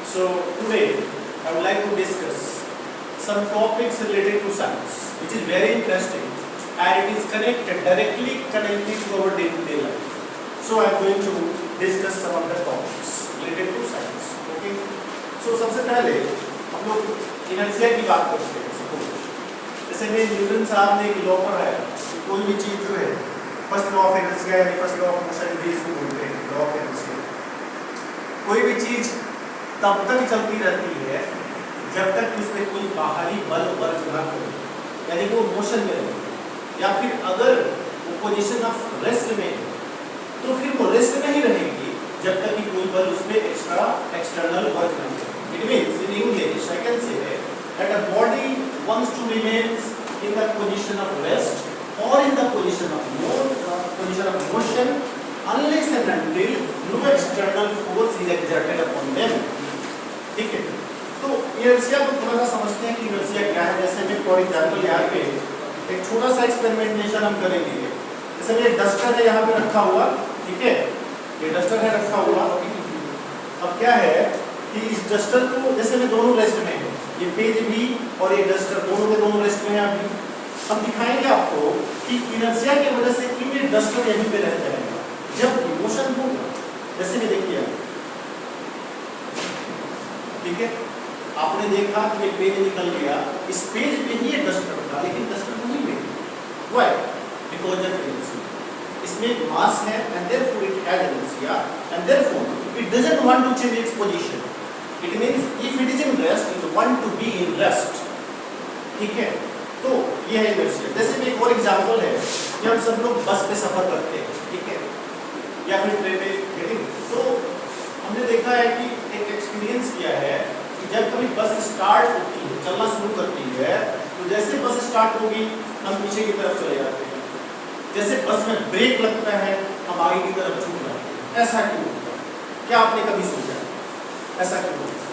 So today I would like to discuss some topics related to science, which is very interesting and it is directly connected to our day-to-day life. So I am going to discuss some of the topics related to science. Okay. So सबसे पहले हम लोग inertia की बात करते हैं। जैसे में न्यूटन साहब ने एक लॉ पढ़ाया कि कोई भी चीज जो है फर्स्ट लॉ ऑफ इनर्शिया यानी फर्स्ट लॉ ऑफ मोशन भी इसको बोलते हैं, लॉ ऑफ इनर्शिया। कोई भी चीज तब तक चलती रहती है जब तक उसमें कोई बाहरी बल वर्क न करे, यानी वो मोशन में रहे, या फिर अगर वो पोजीशन ऑफ रेस्ट में है तो फिर वो रेस्ट में ही रहेगी जब तक कि कोई बल उसमें एक्सटर्नल वर्क न करे। It means in English I can say that a body wants to remains in the position of rest or in the position of motion unless and until no external force is exerted upon them। ठीक है, तो inertia को थोड़ा सा समझते हैं कि inertia क्या है। जैसे मैं फॉर एग्जांपल यहाँ पे एक छोटा सा एक्सपेरिमेंटेशन हम करेंगे। जैसे ये डस्टर है यहाँ पे रखा हुआ, ठीक है, ये डस्टर है रखा हुआ। अब क्या है कि इस डस्टर को जैसे मैं दोनों रेस्ट में है, ये पेज भी और ये डस्टर दोनों के दोनों रेस्ट में है। अभी हम दिखाएंगे आपको कि इनर्शिया की वजह से क्यों ये डस्टर यहीं पे रह जाएगा जब मोशन होगा। जैसे में देखिए, ठीक है, आपने देखा कि ये पेज निकल गया, इस पेज पे ही ये डस्टर था लेकिन डस्टर नहीं है। व्हाई? Because of inertia. इसमें मास है and therefore it has inertia and therefore it doesn't want to change its position. It means if it is in rest it want to be in rest. ठीक है, तो ये है inertia. जैसे एक और एग्जांपल है कि हम सब लोग बस पे सफर करते हैं, ठीक है, या फिर ट्रेन पे, तो हमने देखा है कि एक एक्सपीरियंस किया है कि जब कभी बस स्टार्ट होती है, चलना शुरू करती है, तो जैसे बस स्टार्ट होगी हम पीछे की तरफ चले जाते हैं। जैसे बस में ब्रेक लगता है हम आगे की तरफ झुक जाते हैं। ऐसा क्यों होता है? क्या आपने कभी सोचा ऐसा क्यों होता है?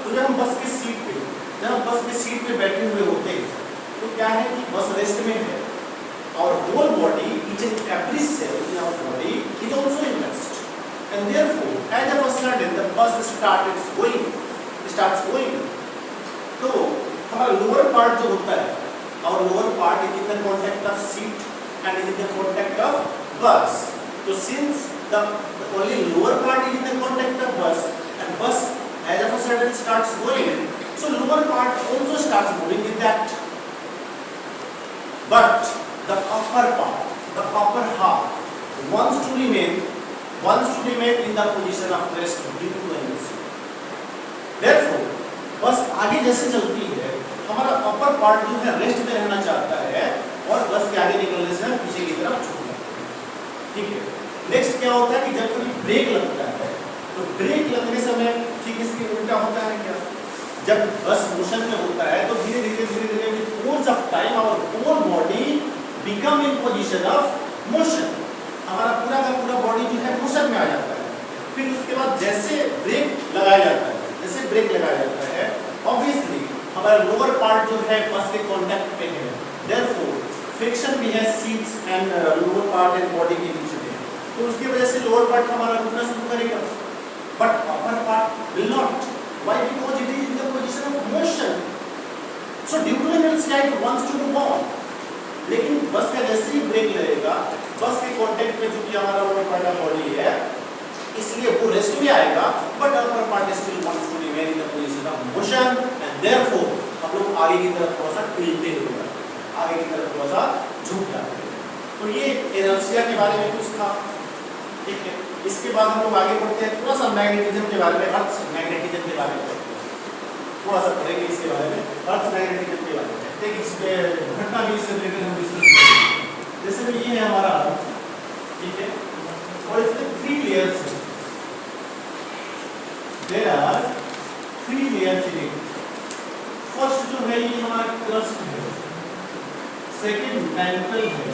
तो जब हम बस की सीट पे बैठे हुए होते हैं तो क्या है कि बस रेस्ट में है और whole body, each and every cell in our body is also in rest. And therefore, as of a sudden, the bus starts going. तो हमारा lower part जो होता है, our lower part is in the contact of seat and is in the contact of bus. So since the only lower part is in the contact of bus and bus as of a sudden starts going, so lower part also starts moving with that. But the upper part, the upper half wants to remain in the position of rest due to inertia. Therefore, बस आगे जैसे चलती है हमारा upper part जो है rest में रहना चाहता है और बस के आगे निकलने से पीछे की तरफ झुक जाता है। ठीक है, नेक्स्ट क्या होता है कि जब कभी ब्रेक लगता है तो ब्रेक लगने समय ठीक इसके उल्टा होता है। क्या? जब बस मोशन में होता है तो धीरे धीरे with course of time our whole body become in position of motion. हमारा पूरा का पूरा बॉडी जो है मोशन में आ जाता है। फिर उसके बाद जैसे ब्रेक लगाया जाता है, ऑब्वियसली हमारा लोअर पार्ट जो है बस के कांटेक्ट पे है, देयरफॉर फ्रिक्शन भी है seats and lower part and body के बीच में, तो उसकी वजह से लोअर पार्ट हमारा रुकना शुरू करेगा but upper part will not. Why? Because it is in the position of motion. So due to inertia it wants to move on. लेकिन बस का जैसे ही ब्रेक लगेगा, बस के कांटेक्ट में चूंकि हमारा लोअर पार्ट ऑफ बॉडी है इसलिए वो रेस्ट में आएगा but upper part still wants to remain in the position of motion and therefore हम लोग आगे की तरफ थोड़ा सा टिल्टे हो जाते हैं, आगे की तरफ थोड़ा सा झुक जाते हैं। तो ये इनर्शिया के बारे में कुछ था। ठीक है, इसके बाद हम लोग आगे बढ़ते हैं, थोड़ा सा मैग्नेटिज्म के बारे में, अर्थ मैग्नेटिज्म के बारे में थोड़ा सा पढ़ेंगे। इसके बारे में अर्थ मैग्नेटिज्म के बारे में देखिए, इस पे घटना भी इससे रिलेटेड हम डिस्कस करेंगे। जैसे कि ये है हमारा अर्थ, ठीक है, और इसमें 3 लेयर्स हैं। There are 3 layers in it. First जो है ये हमारा क्रस्ट है, सेकंड मैंटल है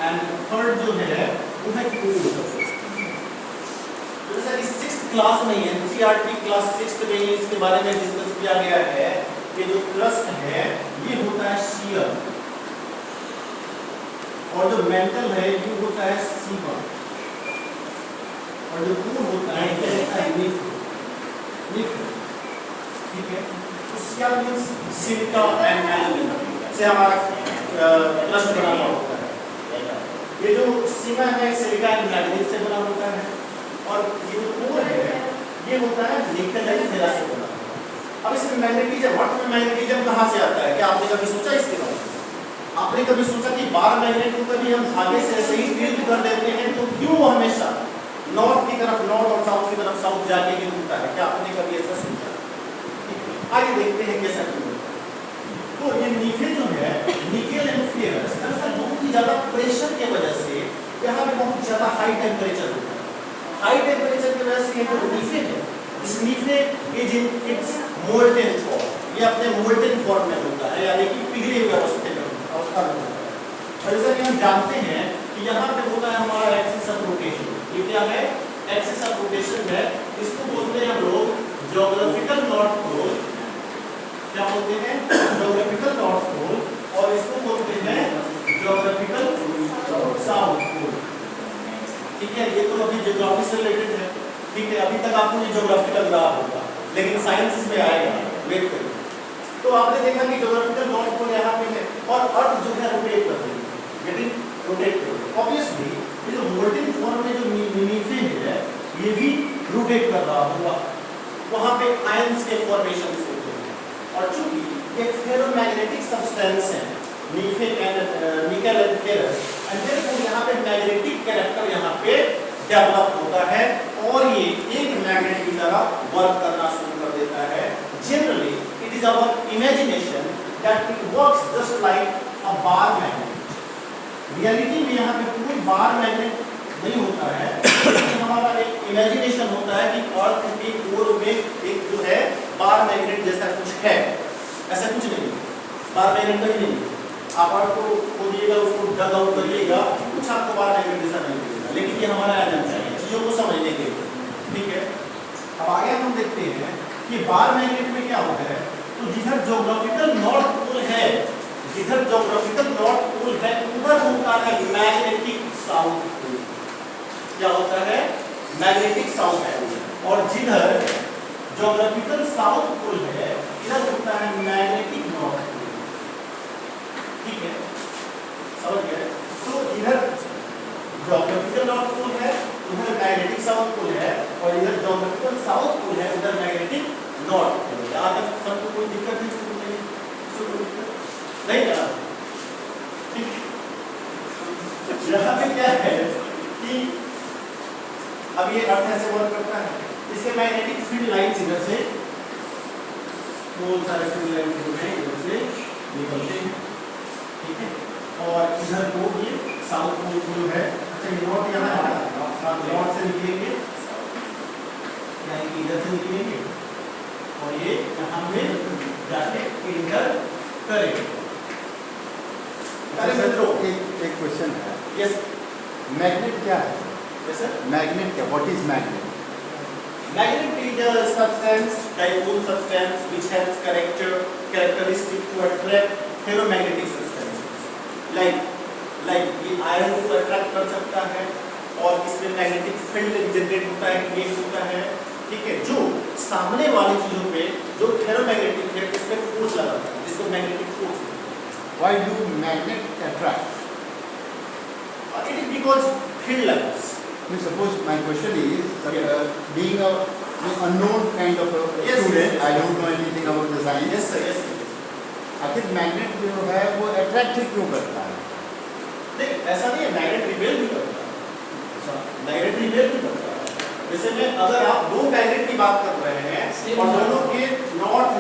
एंड थर्ड जो है वो है कोर। जैसे कि 6th क्लास में एनसीईआरटी क्लास 6 में इसके बारे में डिस्कस किया गया है कि जो क्रस्ट है ये होता है शियर और जो मेंटल है ये होता है सीमा और जो कोर होता है नीफे, ठीक है। उसका मीन्स सिलिका एंड एल्यूमिनियम से हमारा क्लस्ट बना हुआ होता है। ये जो सीमा है सिलिका एंड मैग्नीज से बना होता है, और ये जो कोर है ये होता है निकल एंड फेरस से बना। अब इसमें मैग्नेटिज्म, अर्थ में मैग्नेटिज्म कहाँ से आता है? क्या आपने कभी सोचा इसके बारे में? आपने कभी सोचा कि बार मैग्नेट को कभी हम आगे से ऐसे ही टिल्ट कर देते हैं तो क्यों वो हमेशा नॉर्थ की तरफ नॉर्थ और साउथ की तरफ साउथ जाके ही घूमता है? क्या आपने कभी ऐसा सोचा? आइए देखते हैं कैसा क्यों होता है। तो ये नीफे जो है, निकेल एंड फेरस, दरअसल बहुत ही ज्यादा प्रेशर की वजह से यहाँ पे बहुत ज्यादा हाई टेम्परेचर होता है। हाई टेम्परेचर की वजह से ये जो नीफे है, इस नीफे is in its molten form, ये अपने मोल्टेन फॉर्म में होता है, यानी कि पिघले हुए अवस्था में होता है। और जैसा कि हम जानते हैं कि यहाँ पे होता है हमारा एक्सिस ऑफ रोटेशन। ये क्या है? एक्सिस ऑफ रोटेशन है। इसको बोलते हैं हम लोग ज्योग्राफिकल नॉर्थ पोल। क्या बोलते हैं? Geographical north pole. और इसको बोलते हैं ज्योग्राफिकल साउथ पोल। ठीक है, ये तो अभी ज्योग्राफी से रिलेटेड है। ठीक है, अभी तक आपको ये ज्योग्राफी लग रहा होगा, लेकिन साइंस इसमें आएगा, वेट करिए। तो आपने देखा कि ज्योग्राफिकल नॉर्थ पोल यहाँ पे है और अर्थ जो है रोटेट कर रही है, गेटिंग रोटेट कर रही है। ऑब्वियसली ये जो मोल्टेन फॉर्म में जो नीफे है ये भी रोटेट कर रहा होगा, वहाँ पे आयंस के फॉर्मेशन होते हैं। और चूंकि ये फेरोमैग्नेटिक सब्सटेंस है नीफे and nickel and ferrous, and therefore यहाँ पे मैग्नेटिक कैरेक्टर यहाँ पे डेवलप होता है और ये एक मैग्नेट की तरह वर्क करना शुरू कर देता है। Generally it is our imagination that it works just like a bar magnet. Reality में यहाँ पे कोई बार मैग्नेट नहीं होता है, लेकिन हमारा एक इमेजिनेशन होता है कि अर्थ के कोर में एक जो है बार मैग्नेट जैसा कुछ है। ऐसा कुछ नहीं, बार मैग्नेट कहीं नहीं। आप अर्थ को खोदिएगा, उसको डग आउट करिएगा, कुछ आपको बार मैग्नेट जैसा नहीं मिलेगा। लेकिन ये हमारा एजेंडा है चीजों को समझने के लिए, ठीक है। अब आगे हम देखते हैं कि बार मैग्नेट में क्या होता है। तो जिधर ज्योग्राफिकल नॉर्थ पोल है, जिधर ज्योग्राफिकल नॉर्थ पोल है उधर होता है मैग्नेटिक साउथ पोल। क्या होता है? Magnetic south pole. और जिधर ज्योग्राफिकल साउथ पोल है इधर होता है मैग्नेटिक नॉर्थ पोल। ठीक है, समझ गए? तो इधर ज्योग्राफिकल नॉर्थ पोल है, उधर मैग्नेटिक साउथ पोल है, और इधर ज्योग्राफिकल साउथ पोल है, उधर मैग्नेटिक नॉर्थ पोल है। यहाँ तक सबको कोई दिक्कत नहीं? नहीं ना? ठीक। यहाँ पे क्या है कि अब ये अर्थ ऐसे वर्क करता है, इसके मैग्नेटिक फील्ड लाइंस इधर से, बहुत सारे फील्ड लाइंस इधर से निकलते हैं, ठीक है। और इधर को ये साउथ पोल जो है, अच्छा ये नॉर्थ यहाँ है, नॉर्थ से निकलेंगे, यानी कि इधर से निकलेंगे और ये यहाँ पे जाके इंटर करेंगे। एक क्वेश्चन है। यस। मैग्नेट क्या है? Yes sir. मैग्नेट क्या? What is magnet? Magnet is a substance, dipole substance, which has characteristic to attract ferromagnetic substances. Like ये आयरन को अट्रैक्ट कर सकता है और इसमें मैग्नेटिक फील्ड जनरेट होता है, क्रिएट होता है, ठीक है। जो सामने वाली चीजों पे जो फेरोमैग्नेटिक है इस पे फोर्स लगाता है, जिसको मैग्नेटिक फोर्स कहते हैं। Why do magnet attract? It is because field lines. Suppose my question is, being a unknown kind of a Yes, student, yes. I don't know anything about the science. Yes sir, yes sir. आखिर magnet जो है वो attract क्यों करता है? नहीं ऐसा नहीं है, मैग्नेट रिपेल भी करता है। अच्छा, मैग्नेट रिपेल भी करता है। जैसे में अगर आप दो मैग्नेट की बात कर रहे हैं और दोनों के नॉर्थ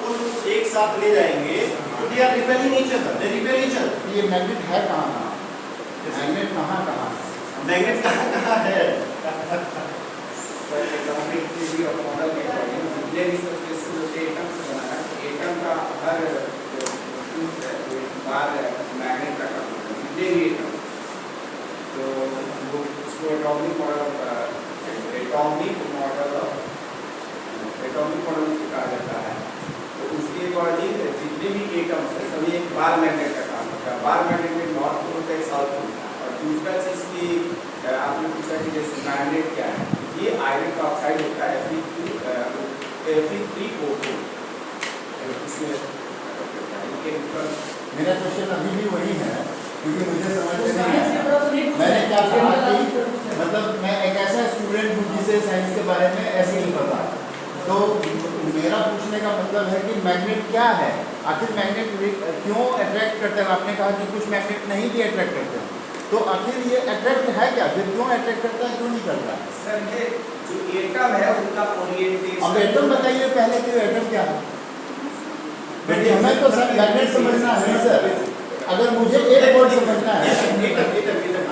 पोल एक साथ ले जाएंगे तो they are repelling each other, they repel each other. ये मैग्नेट है कहाँ? मैग्नेट कहाँ? मैग्नेट कहाँ है? एटम का हर बार मैग्नेट का काम होता है, एटम। तो वो उसको एटॉमिक मॉडल कहा जाता है। तो उसके अकॉर्डिंग जितने भी एटम्स है सभी एक बार मैग्नेट का काम होता है। बार मैग्नेट में नॉर्थ पोल होता है, साउथ पोल होता है। और दूसरा चीज़ की आपने पूछा कि जैसे मैग्नेट क्या है, ये आयरन ऑक्साइड होता है Fe3O2 इसमें इनके ऊपर मेरा क्वेश्चन अभी भी वही है, क्योंकि मुझे समझ में नहीं आया। मैंने क्या कहा कि मतलब मैं एक ऐसा स्टूडेंट हूँ जिसे साइंस के बारे में ऐसे नहीं पता, तो मेरा पूछने का मतलब है कि मैग्नेट क्या है, आखिर मैग्नेट क्यों अट्रैक्ट करते हैं। आपने कहा कि कुछ मैग्नेट नहीं भी अट्रैक्ट करते हैं, तो आखिर ये अट्रैक्ट है क्या, फिर क्यों अट्रैक्ट करता है, क्यों नहीं करता? सर ये जो एटम है उनका ओरिएंटेशन। अब एटम बताइए पहले कि एटम क्या है। हमें तो सब मैग्नेट समझना है सर, अगर मुझे एक वर्ड समझना है।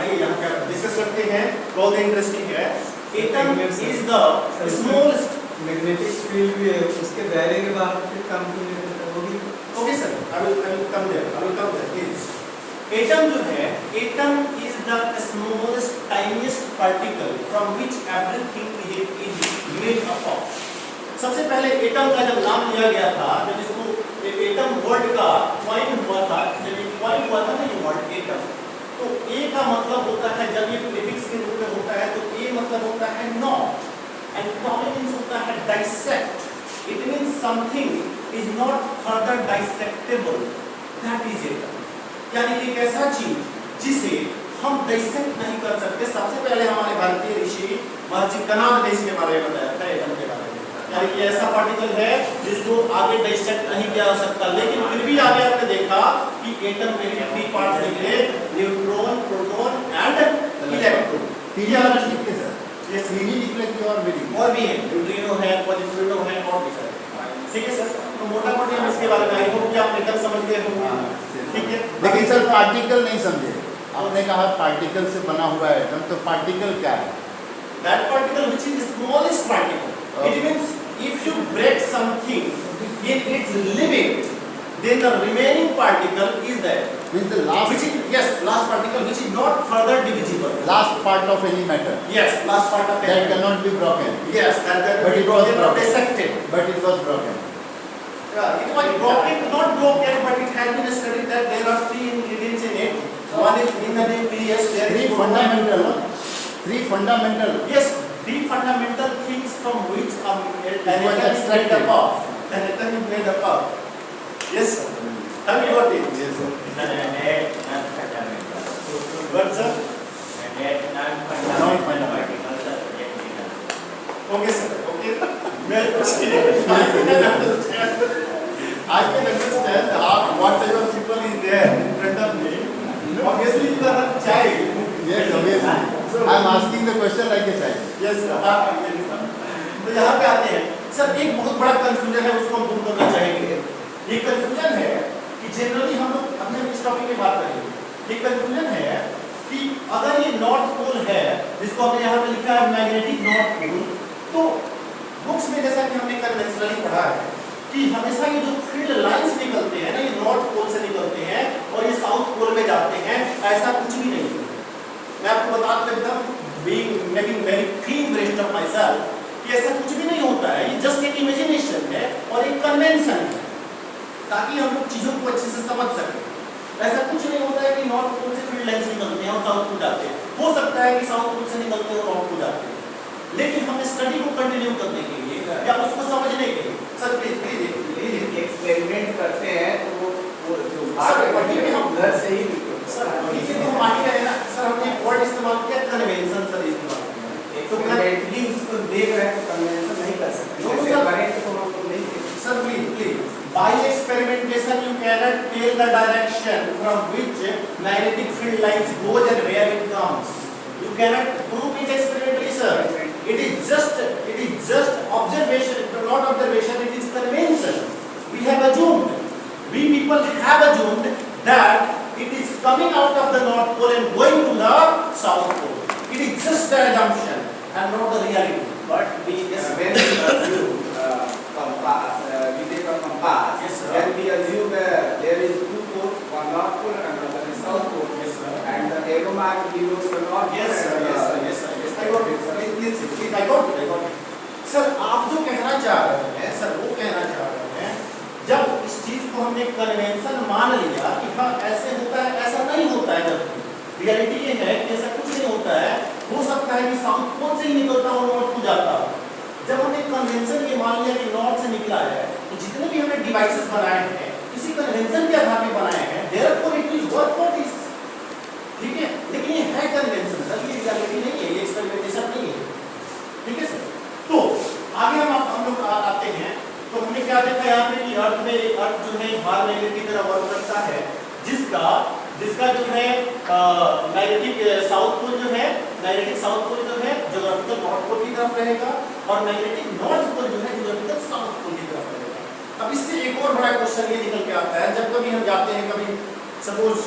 आइए यहाँ पे डिस्कस करते हैं, बहुत इंटरेस्टिंग है। Atom is the smallest magnetic field भी है, उसके दायरे के बाहर फिर काम क्यों नहीं करता होगी? Okay sir, I will come there please. Atom जो है, atom is the smallest tiniest particle from which everything is made up of. सबसे पहले एटम का जब नाम लिया गया था, जब इसको एटम वर्ड का कॉइन हुआ था, जब ये कॉइन हुआ था ना ये वर्ड एटम, तो ए का मतलब होता है, जब ये प्रीफिक्स के रूप में होता है तो ए मतलब होता है नॉट, एंड टॉम मींस होता है dissect. It means something is not further dissectable, that is atom. यानी कि एक ऐसा चीज जिसे हम डाइसेक्ट नहीं कर सकते। सबसे पहले हमारे भारतीय ऋषि महर्षि कणाद ने इसके बारे में बताया था, एटम के बारे में, यानी कि ऐसा पार्टिकल है जिसको आगे डाइसेक्ट नहीं किया जा सकता। लेकिन फिर भी आगे आपने देखा कि एटम में भी 3 पार्ट्स निकले, न्यूट्रॉन, प्रोटॉन एंड इलेक्ट्रॉन। तीन अलग निकले सर, ये सीधी निकले कि और भी है, न्यूट्रिनो है, पॉजिट्रिनो है और भी सारे। ठीक है सर, तो मोटा मोटी हम इसके बारे में आई होप कि आप एटम समझ गए होंगे। ठीक है, लेकिन सर पार्टिकल नहीं समझे। आपने कहा पार्टिकल से बना हुआ है एटम, तो पार्टिकल क्या है? That particle which is the smallest particle. It means if you break something in its limit, then the remaining particle is there. Means the last, Which is, yes, last particle which is not further divisible. last part of any matter Yes, last part of that it. cannot be broken, Yes, that But we it was broken or broken. dissected. but it was broken. Yeah, it was broken, not broken, but it has been studied that there are 3 ingredients in it. One is in the nucleus. There Three is fundamental, three fundamental. Yes, 3 fundamental things from which an atom is made extracted. up of. An atom is made up of. Yes, sir. Have you got it? Yes, sir. What, sir? Okay, sir. Okay. May I proceed? I can understand how whatever people is there in front of me. Obviously, you are a child. Yes, obviously. I am asking the question like a child. Yes तो यहाँ पे आते हैं sir. एक बहुत बड़ा confusion है, उसको हम दूर करना चाहेंगे। ये कंफ्यूजन है कि जनरली हम लोग अपने इस टॉपिक की बात करेंगे। ये कंफ्यूजन है कि अगर ये नॉर्थ पोल है, जिसको हमने यहाँ पे लिखा है मैग्नेटिक नॉर्थ पोल, तो बुक्स में जैसा कि हमने कन्वेंशनली पढ़ा है कि हमेशा ये जो फील्ड लाइंस निकलते हैं ना, ये नॉर्थ पोल से निकलते हैं और ये साउथ पोल में जाते हैं। ऐसा कुछ भी नहीं है। मैं आपको बता देता हूँ, making very clean breast of my self, कि ऐसा कुछ भी नहीं होता है। ये जस्ट एक इमेजिनेशन है और एक कन्वेंशन है, ताकि हम लोग चीजों को अच्छे से समझ सकें। ऐसा कुछ नहीं होता है कि नॉर्थ पोल से फील्ड लाइंस निकलते हैं और साउथ पोल जाते हैं। हो सकता है कि साउथ पोल से निकलते हैं और नॉर्थ पोल जाते हैं, लेकिन हम स्टडी को कंटिन्यू करने के लिए या उसको समझने के लिए सर प्लीज एक्सपेरिमेंट करते हैं तो वो जो सर, वही में हम घर से ही निकलते सर ठीक है, तो हम आगे गए ना सर। हमने एक वर्ड इस्तेमाल किया कन्वेंशन, सर इस्तेमाल किया। तो एक्सपेरिमेंटली उसको देख रहे हैं तो कन्वेंशन नहीं कर सकते। No, जैसे sir. करेंट तो हम लोग नहीं देख सकते। Sir, please. By experimentation, you cannot tell the direction from which magnetic field lines goes and where it comes. You cannot prove it experimentally, sir. It is just observation, not observation. It is convention. We have assumed. We people have assumed that it is coming out of the North Pole and going to the South Pole. It is just the assumption and not the reality. But we when we assume compass, we take a compass. Yes, sir. Then we assume there is 2 poles, one North Pole and another is South Pole. Yes, sir. And the arrow mark denotes the North Pole. Yes, sir. and Yes, sir. Yes, sir. Yes, I got it. Please, I got it. I got it. Sir आप जो कहना चाह रहे हैं sir, वो कहना चाह रहे हैं जब इस चीज को हमने कन्वेंशन मान लिया कि हाँ ऐसे होता है, ऐसा नहीं होता है। जब रियलिटी ये है कि ऐसा कुछ नहीं होता है। हो सकता है कि साउथ पोल से ही निकलता हो नॉर्थ पे डिवाइसेस बनाए हैं, किसी कन्वेंशन के आधार पे बनाए हैं, therefore it is work for this, ठीक है। लेकिन ये है कन्वेंशन सर, ये रियलिटी नहीं है, ये एक्सपेरिमेंटेशन नहीं है, ठीक है सर। तो आगे हम लोग आते हैं, तो हमने क्या देखा यहाँ पे कि अर्थ जो है बार मैग्नेट की तरह वर्क करता है, जिसका जो है मैग्नेटिक साउथ पोल जो है, मैग्नेटिक साउथ पोल जो है ज्योग्राफिकल नॉर्थ पोल की तरफ रहेगा, और मैग्नेटिक नॉर्थ पोल जो है ज्योग्राफिकल साउथ पोल की तरफ रहेगा। अब इससे एक और बड़ा क्वेश्चन ये निकल के आता है, जब कभी हम जाते हैं, कभी सपोज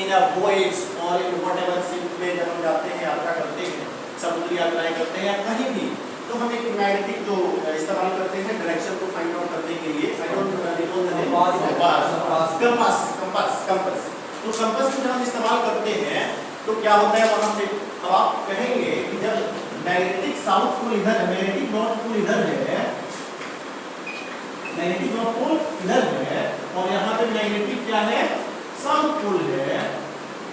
इन अ वॉयज और इन व्हाटएवर शिप में जब हम जाते हैं, यात्रा करते हैं, समुद्री यात्राएं करते हैं या कहीं भी, तो हम एक मैग्नेटिक जो इस्तेमाल करते हैं डायरेक्शन को फाइंड आउट करने के लिए, I don't recall the name, compass. तो कंपास को जब हम इस्तेमाल करते हैं तो क्या होता है वहां पे, अब आप कहेंगे कि जब मैग्नेटिक साउथ पोल इधर है, मैग्नेटिक नॉर्थ पोल इधर है, मैग्नेटिक नॉर्थ पोल इधर है, और यहाँ पे मैग्नेटिक क्या है, साउथ पोल है,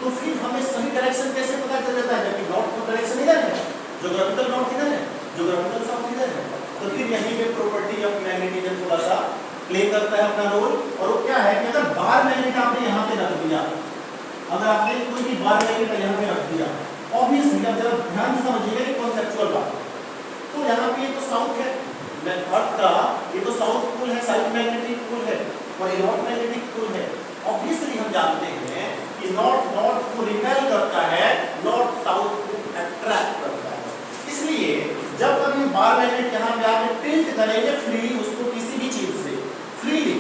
तो फिर हमें सही डायरेक्शन कैसे पता चल जाता है, जबकि नॉर्थ पोल डायरेक्शन इधर है, ज्योग्राफिकल नॉर्थ इधर है, ज्योग्राफिकल साउथ इधर है, तो फिर यहीं पे प्रॉपर्टी ऑफ मैग्नेटिज्म थोड़ा सा प्ले करता है अपना रोल। और वो क्या है कि अगर बार मैग्नेट आपने यहाँ पे रख दिया, अगर आपने कोई भी बार मैग्नेट यहाँ पे रख दिया, ऑब्वियसली आप जरा ध्यान से समझिएगा ये कॉन्सेप्चुअल बात, तो यहाँ पे ये तो साउथ है, अर्थ का ये तो साउथ पोल है, साउथ मैग्नेटिक पोल है, और ये नॉर्थ मैग्नेटिक पोल है। ऑब्वियसली हम जानते हैं कि नॉर्थ को रिपेल करता है, नॉर्थ साउथ को अट्रैक्ट करता है, इसलिए जब कभी बार मैग्नेट यहाँ पे आके टिल्ट करेंगे फ्रीली उसको किसी भी चीज से, फ्रीली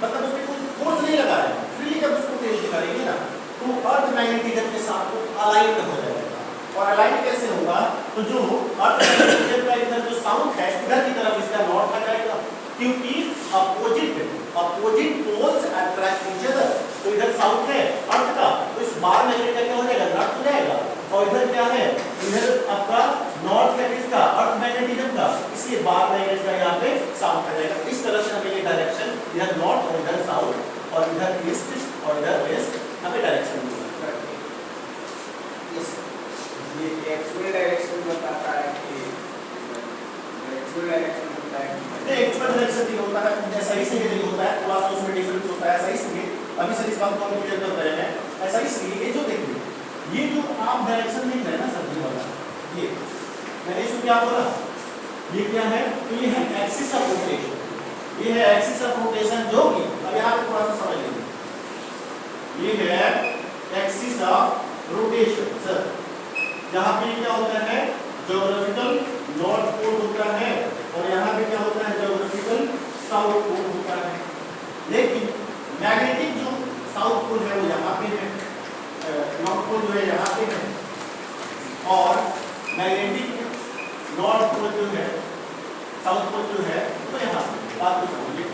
मतलब उसमें कोई फोर्स नहीं लगा है, फ्रीली जब उसको टिल्ट करेंगे ना, तो अर्थ मैग्नेटिज्म के साथ वो अलाइंड हो जाएगा। और अलाइन कैसे होगा, तो जो अर्थ मैग्नेटिज्म का इधर जो साउथ है, इधर की तरफ इसका नॉर्थ आ जाएगा, क्योंकि opposite poles attract each other. तो इधर साउथ है अर्थ का, तो इस बार मैग्नेट का क्या हो जाएगा, नॉर्थ हो जाएगा, और इधर क्या है, इधर आपका नॉर्थ है किसका, अर्थ मैग्नेटिज्म का, इसलिए बार मैग्नेट का यहाँ पे साउथ आ जाएगा। इस तरह से हमें ये डायरेक्शन इधर नॉर्थ और इधर साउथ और इधर ईस्ट और इधर वेस्ट हमें डायरेक्शन मिलता है। यस, ये एक्चुअल डायरेक्शन बताता है कि एक्चुअल डायरेक्शन होता है, एक्चुअल डायरेक्शन नहीं होता है, सही से नहीं होता है, थोड़ा सा उसमें डिफरेंस होता है, सही से अभी से इस बात को हम क्लियर कर रहे हैं। ऐसा इसलिए ये जो देखिए, ये जो आप डायरेक्शन देख रहे हैं ना सब्जी वाला, ये मैंने इसको क्या बोला, ये क्या है, तो ये है एक्सिस ऑफ रोटेशन, ये है एक्सिस ऑफ रोटेशन, जो कि अब यहाँ पे थोड़ा सा समझ लीजिए, ये है एक्सिस ऑफ रोटेशन सर, जहाँ पे क्या होता है, ज्योग्राफिकल नॉर्थ पोल होता है, और यहाँ पे क्या होता है, ज्योग्राफिकल साउथ पोल होता है। लेकिन मैग्नेटिक जो साउथ पोल है वो यहाँ पे है, नॉर्थ पोल जो है यहाँ पे है, और मैग्नेटिक नॉर्थ पोल जो है, साउथ पोल जो है वो यहाँ पे। बात को समझिए,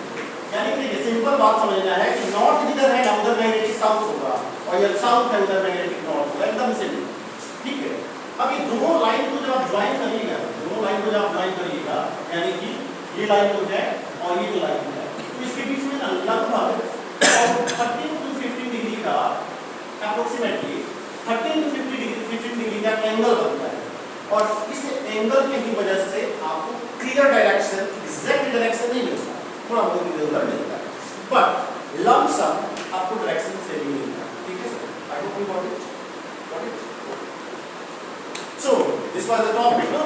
यानी कि सिंपल बात समझना है कि नॉर्थ जिधर है ना उधर मैग्नेटिक साउथ होगा, और ये साउथ है उधर मैग्नेटिक नॉर्थ होगा, एकदम सिंपल, ठीक है। अब ये दोनों लाइन को जब आप ज्वाइन करिएगा, दोनों लाइन को जब आप ज्वाइन करिएगा, यानी कि ये लाइन जो है और ये जो लाइन है, तो इसके बीच में लगभग 13 to 15 डिग्री का अप्रोक्सीमेटली 13 to 15 डिग्री का एंगल बनता है, और इस एंगल के ही वजह से आपको क्लियर डायरेक्शन, एग्जैक्ट डायरेक्शन नहीं मिलता, थोड़ा बहुत इधर मिलता है, बट लम्प सम आपको डायरेक्शन से भी मिलता है, ठीक है sir. I hope you got it. So this was the topic. No.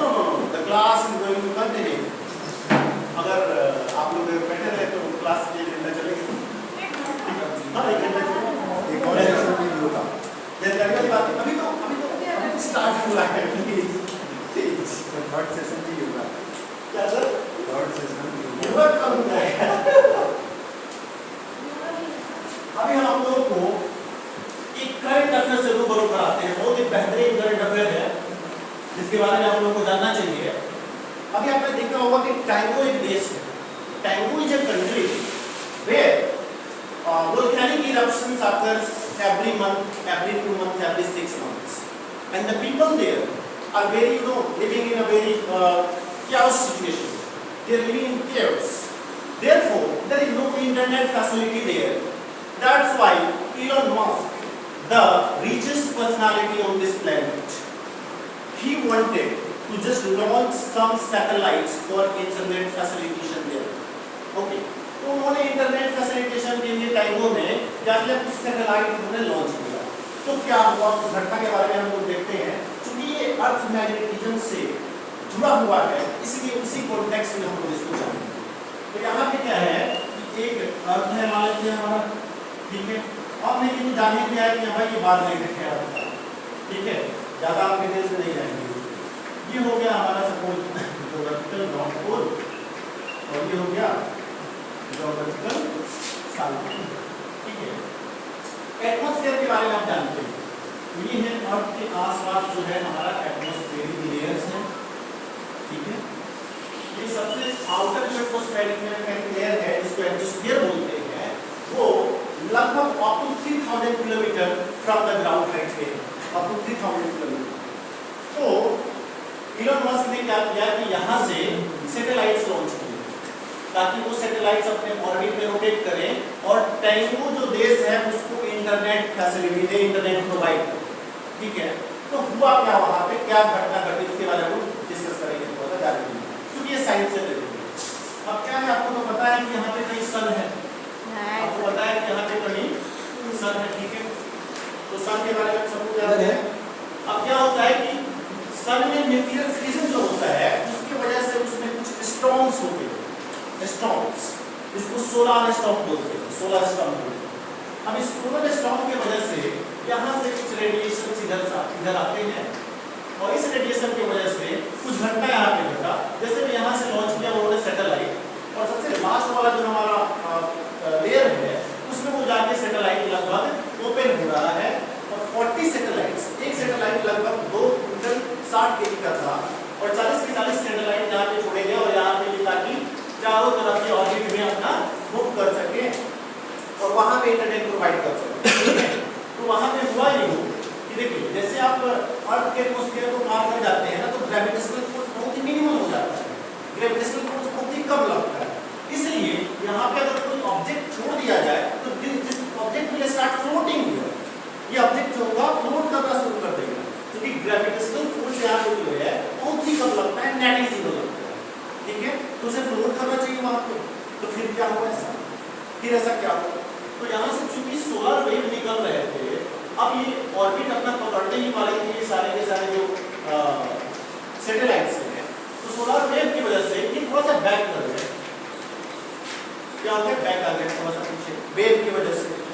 The class is going to continue. अगर आप लोग बैठे रहे तो क्लास के घंटा चलेगी। हाँ, एक घंटा चलेगा। एक और सेशन भी होगा। जैसे अगली बात, अभी तो स्टार्ट हुआ है। थर्ड सेशन भी होगा। क्या सर? थर्ड सेशन भी होगा। युवा कब होता है? अभी हम लोगों को एक करंट अफेयर से रूबरू कराते हैं, बहुत ही बेहतरीन करंट अफेयर है, जिसके बारे में आप लोगों को जानना चाहिए। अभी आपने देखा होगा कि टैंगो एक देश है, Tango is a country where volcanic eruptions occurs every month, every 2 months, every 6 months, and the people there are very, living in a very chaos situation. They are living in chaos. Therefore, there is no internet facility there. That's why Elon Musk, the richest personality on this planet, he wanted to just launch some satellites for internet facilitation there. Okay. तो उन्होंने internet facilitation के लिए टाइमों में क्या किया, कुछ satellite उन्होंने launch किया। तो क्या हुआ उस घटना के बारे में हम लोग देखते हैं। क्योंकि ये अर्थ मैग्नेटिज्म से जुड़ा हुआ है, इसलिए उसी कॉन्टेक्स्ट में हम लोग इसको जानेंगे। तो यहाँ पे क्या है कि एक अर्थ है मान लीजिए हमारा, ठीक है, अब मैं ये जानने के आया कि भाई ये बार मैग्नेट है अर्थ का, ठीक है, ज़्यादा आप डिटेल्स में नहीं जाएंगे। ये हो गया हमारा सपोज ज्योग्राफिकल नॉर्थ पोल और ये हो गया ज्योग्राफिकल साउथ, ठीक है। एटमॉस्फेयर के बारे में आप जानते हैं, तो ये है अर्थ के आसपास जो है हमारा एटमॉस्फेरिक लेयर्स है, ठीक है। ये सबसे आउटर जो एटमॉस्फेरिक लेयर है जिसको एटमॉस्फेयर बोलते हैं, वो लगभग up to 3000 kilometre from the ground height पे, अप टू 3000 किलोमीटर। तो इलॉन मस्क ने क्या किया कि यहाँ से सैटेलाइट्स लॉन्च किए ताकि वो सैटेलाइट्स अपने ऑर्बिट में रोटेट करें और टाइमो जो देश है उसको इंटरनेट फैसिलिटी दे, इंटरनेट प्रोवाइड करे, ठीक है। तो हुआ क्या वहाँ पे, क्या घटना घटी, उसके बारे में डिस्कस करेंगे थोड़ा सा जानेंगे, क्योंकि ये साइंस से रिलेटेड है। अब क्या है, आपको तो पता है कि यहाँ पे कहीं सन है, आपको पता है कि यहाँ पे कहीं सन है, ठीक है। तो सन के बारे में सबको जानते हैं। अब क्या होता है कि सन में न्यूक्लियर फ्यूजन जो होता है उसकी वजह से उसमें कुछ स्टॉर्म्स होते हैं, स्टॉर्म्स, इसको सोलर स्टॉर्म बोलते हैं, सोलर स्टॉर्म बोलते हैं। अब इस सोलर स्टॉर्म की वजह से यहाँ से कुछ रेडिएशन इधर आते हैं और इस रेडिएशन की वजह से कुछ घटना यहाँ पे घटा। जैसे भी यहाँ से लॉन्च किया उन्होंने सैटेलाइट और सबसे लास्ट वाला जो हमारा लेयर है उसमें वो जाके सैटेलाइट लगभग ओपन हो रहा है और 40 सैटेलाइट्स, एक सैटेलाइट लगभग 2 क्विंटल 60 kg का था और 40 के 40 सैटेलाइट यहाँ पे छोड़े गए और यहाँ पे ताकि चारों तरफ के ऑर्बिट में अपना मूव कर सके और वहाँ पे इंटरनेट प्रोवाइड कर सके, ठीक है। तो वहाँ पे हुआ ये कि देखिए जैसे आप अर्थ के एटमॉस्फेयर को पार कर जाते हैं ना तो ग्रेविटेशनल फोर्स बहुत ही मिनिमल हो जाता है, ग्रेविटेशनल फोर्स बहुत ही कम लगता है। इसलिए यहाँ पे अगर कोई ऑब्जेक्ट छोड़ दिया जाए तो this object will start floating here, ये ऑब्जेक्ट जो होगा फ्लोट करना शुरू कर देगा क्योंकि ग्रेविटेशनल फोर्स यहाँ पे जो है बहुत ही कम लगता है, नेग्लिजिबल लगता है, ठीक है। तो उसे फ्लोट करना चाहिए वहाँ पे। तो फिर क्या हुआ ऐसा, फिर ऐसा क्या हुआ, तो यहाँ से चूंकि सोलर वेव निकल रहे थे, अब ये ऑर्बिट अपना पकड़ने ही वाले थे ये सारे के सारे जो सैटेलाइट्स हैं, तो सोलर वेव की वजह से ये थोड़ा सा बैक कर गए, क्या हो गया, बैक आ गया थोड़ा सा पीछे वेव की वजह से।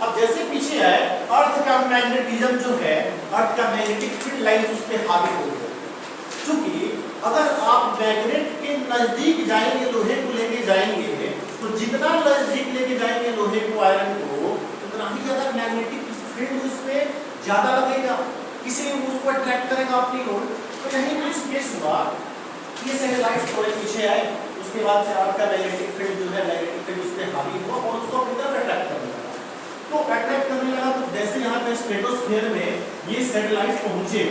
अब जैसे पीछे आए अर्थ का मैग्नेटिज्म जो है, अर्थ का मैग्नेटिक फील्ड लाइन उस पर हावी हो गया। क्योंकि अगर आप मैग्नेट के नजदीक जाएंगे, लोहे को लेके जाएंगे, तो जितना नजदीक लेके जाएंगे लोहे को, आयरन को, उतना ही ज्यादा मैग्नेटिक फील्ड उस पर ज्यादा लगेगा, इसलिए उसको अट्रैक्ट करेगा अपनी ओर। तो यही कुछ केस हुआ, ये सैटेलाइट थोड़े पीछे आए, उसके बाद से अर्थ का मैग्नेटिक फील्ड जो है, मैग्नेटिक फील्ड उस पर हावी हुआ और उसको अपनी तरफ अट्रैक्ट करने लगा। तो अट्रैक्ट करने लगा तो जैसे यहाँ पे स्ट्रेटोस्फीयर में ये सैटेलाइट पहुंचे,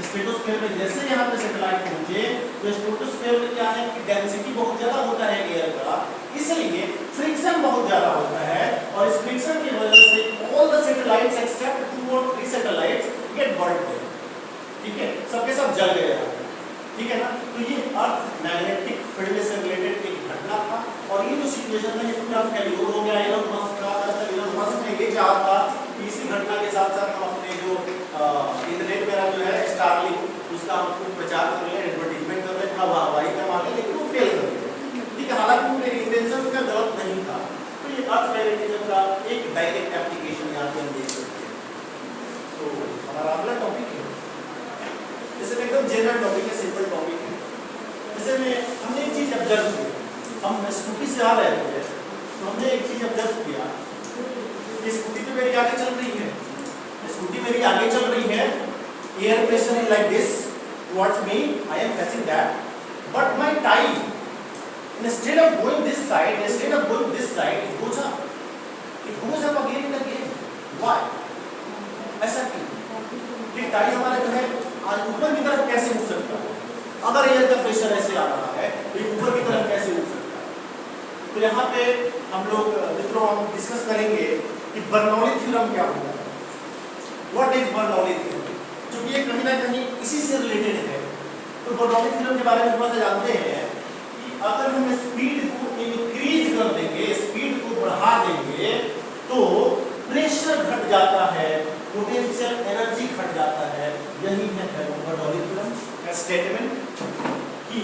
स्ट्रेटोस्फीयर में जैसे यहाँ पे सैटेलाइट पहुंचे तो स्ट्रेटोस्फीयर में क्या है कि डेंसिटी बहुत ज्यादा होता है एयर का, इसलिए फ्रिक्शन बहुत ज्यादा होता है और इस फ्रिक्शन की वजह से ऑल द सैटेलाइट्स एक्सेप्ट 2 और 3 सैटेलाइट्स गेट बर्न्ड, ठीक है, सबके सब जल गए, ठीक है ना। तो ये अर्थ मैग्नेटिक फील्ड से रिलेटेड एक घटना था और ये जो सिचुएशन है ये पूरा फेल्योर हो गया इलॉन मस्क का। दरअसल इलॉन मस्क ने ये चाहा था कि इसी घटना के साथ साथ हम अपने जो इंटरनेट मेरा जो है स्टारलिंक उसका हम खूब प्रचार कर रहे हैं, एडवर्टीजमेंट कर रहे हैं, थोड़ा वाहवाही कमा रहे हैं, लेकिन वो फेल कर गए, ठीक है। हालांकि मेरी इंटेंशन का गलत नहीं था। तो ये अर्थ मैग्नेटिज्म का एक डायरेक्ट एप्लीकेशन यहाँ पे हम देख सकते हैं। तो हमारा अगला टॉपिक है, जैसे एकदम जनरल टॉपिक है, सिंपल टॉपिक है। जैसे में हमने एक चीज ऑब्जर्व की, हम स्कूटी से आ रहे थे तो हमने एक चीज ऑब्जर्व किया, स्कूटी तो मेरी आगे चल रही है, स्कूटी मेरी आगे चल रही है, air pressure is like this towards me, I am facing that, but my tyre instead of going this side, instead of going this side, it goes up again and again. Why? ऐसा क्यों? ये tyre हमारा जो है आज ऊपर की तरफ कैसे उठ सकता है? अगर एयर का प्रेशर ऐसे आ रहा है तो ये ऊपर की तरफ कैसे उठ सकता है? तो यहाँ पे हम लोग मित्रों हम डिस्कस करेंगे कि बर्नौली थ्योरम क्या होता है, व्हाट इज बर्नौली थ्योरम, क्योंकि ये कहीं ना कहीं इसी से रिलेटेड है। तो बर्नौली थ्योरम के बारे में थोड़ा सा जानते हैं कि अगर हम स्पीड को इंक्रीज कर देंगे, स्पीड को बढ़ा देंगे, तो प्रेशर घट जाता है, पोटेंशियल एनर्जी घट जाता है। यही है बर्नौली थ्योरम का स्टेटमेंट कि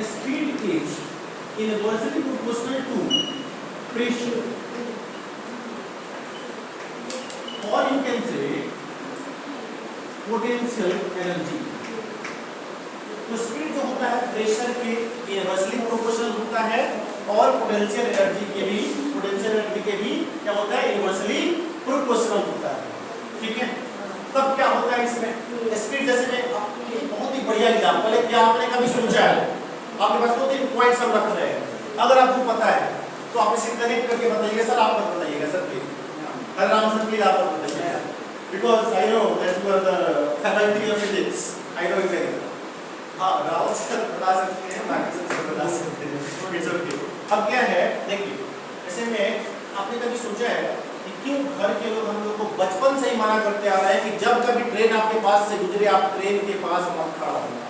speed is inversely proportional to pressure, or you can say potential energy। तो स्पीड जो होता है प्रेशर के इनवर्सली प्रोपोर्शनल होता है और पोटेंशियल एनर्जी के भी क्या होता है, इनवर्सली प्रोपोर्शनल होता है। ठीक है, तब क्या होता है इसमें स्पीड, जैसे मैं बहुत ही बढ़िया एग्जांपल है, क्या आपने कभी सोचा है, आपके पास 2-3 पॉइंट्स हम रख रहे हैं, अगर आपको पता है तो आप इसे कनेक्ट करके बताइएगा। सर आप बताइएगा सर प्लीज, आराम से प्लीज आप बताइए, because I know that you are the faculty of physics, I know it very well. हाँ, राहुल सर बता सकते हैं, बाकी सब बता सकते हैं, इट्स ओके। अब क्या है देखिए, ऐसे में आपने कभी सोचा है कि क्यों घर के लोग हम लोग को बचपन से ही मना करते आ रहे हैं कि जब कभी ट्रेन आपके पास से गुजरे आप ट्रेन के पास मत खड़ा होना,